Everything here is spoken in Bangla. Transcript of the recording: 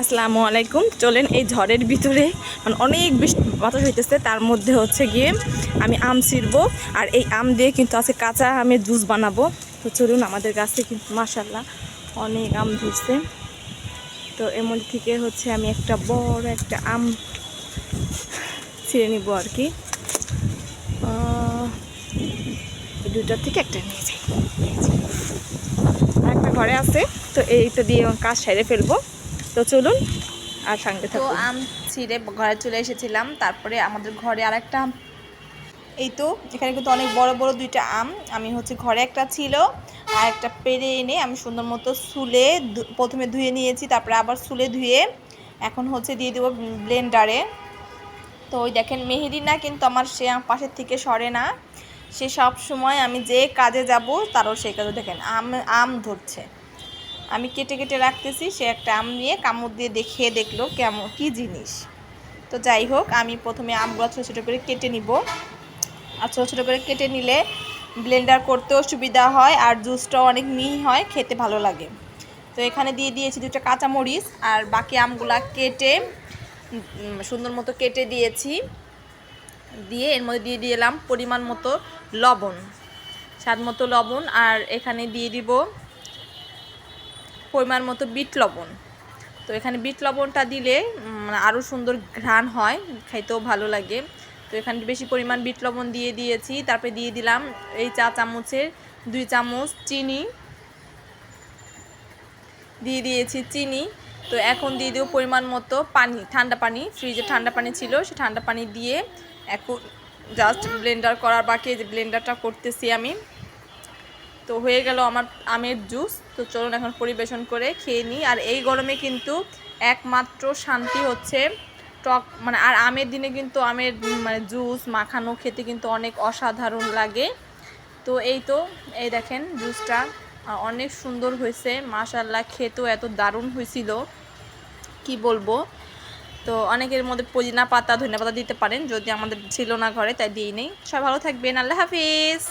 আসসালামু আলাইকুম। চলেন এই ঝড়ের ভিতরে মানে অনেক বেশি বাতাস হইতেছে, তার মধ্যে হচ্ছে গিয়ে আমি আম ছিঁড়বো। আর এই আম দিয়ে কিন্তু আজকে কাঁচা আমের জুস বানাবো। তো চলুন, আমাদের গাছে কিন্তু মাশাআল্লাহ অনেক আম ধরছে। তো এর মধ্যে থেকে হচ্ছে আমি একটা বড় একটা আম ছিঁড়ে নিব আর কি। দুটার থেকে একটা নিয়ে যাই, একটা ঘরে আছে। তো এইটা দিয়ে কাজ সেরে ফেলবো। তো চলুন আর সঙ্গে তো থাকুন। আম ছিঁড়ে ঘরে চলে এসেছিলাম। তারপরে আমাদের ঘরে আরেকটা এই তো এখানে কিন্তু অনেক বড় বড় দুইটা আম আমি হচ্ছে ঘরে একটা ছিল আর একটা পেড়ে এনে আমি সুন্দর মতো সুলে প্রথমে ধুয়ে নিয়েছি, তারপরে আবার সুলে ধুয়ে এখন হচ্ছে দিয়ে দেবো ব্লেন্ডারে। তো ওই দেখেন মেহেদি না কিন্তু আমার সে পাশের থেকে সরে না, সে সব সময় আমি যে কাজে যাব তারও সেই কাজে দেখেন আম ধরছে। আমি কেটে কেটে রাখতেছি, সে একটা আম নিয়ে কামড় দিয়ে দেখিয়ে দেখলো কেমন কী জিনিস। তো যাই হোক, আমি প্রথমে আমগুলো ছোটো ছোটো করে কেটে নিব। আর ছোটো ছোটো করে কেটে নিলে ব্লেন্ডার করতেও সুবিধা হয় আর জুসটাও অনেক মিহি হয়, খেতে ভালো লাগে। তো এখানে দিয়ে দিয়েছি দুটো কাঁচামরিচ আর বাকি আমগুলা কেটে সুন্দর মতো কেটে দিয়েছি। দিয়ে এর মধ্যে দিয়ে দিলাম পরিমাণ মতো লবণ, স্বাদ মতো লবণ। আর এখানে দিয়ে দিব পরিমাণ মতো বিট লবণ। তো এখানে বিট লবণটা দিলে আরও সুন্দর ঘ্রাণ হয়, খাইতেও ভালো লাগে। তো এখানে বেশি পরিমাণ বিট লবণ দিয়ে দিয়েছি। তারপরে দিয়ে দিলাম এই চা চামচের 2 চামচ চিনি দিয়ে দিয়েছি চিনি। তো এখন দিয়ে দেবো পরিমাণ মতো পানি, ঠান্ডা পানি, ফ্রিজে ঠান্ডা পানি ছিল, সে ঠান্ডা পানি দিয়ে এখন জাস্ট ব্লেন্ডার করার বাকি, যে ব্লেন্ডারটা করতেছি আমি। তো হয়ে গেল আমার আমের জুস। তো চলুন এখন পরিবেশন করে খেয়ে নিই। আর এই গরমে কিন্তু একমাত্র শান্তি হচ্ছে টক মানে, আর আমের দিনে কিন্তু আমের মানে জুস মাখানো খেতে কিন্তু অনেক অসাধারণ লাগে। তো এই তো এই দেখেন জুসটা অনেক সুন্দর হয়েছে মাশাআল্লাহ, খেতেও এত দারুণ হয়েছিল কি বলবো। তো অনেকের মধ্যে পুদিনা পাতা ধনিয়া পাতা দিতে পারেন, যদি আমাদের ছিল না ঘরে তাই দিই নেই। সবাই ভালো থাকবেন, আল্লাহ হাফিজ।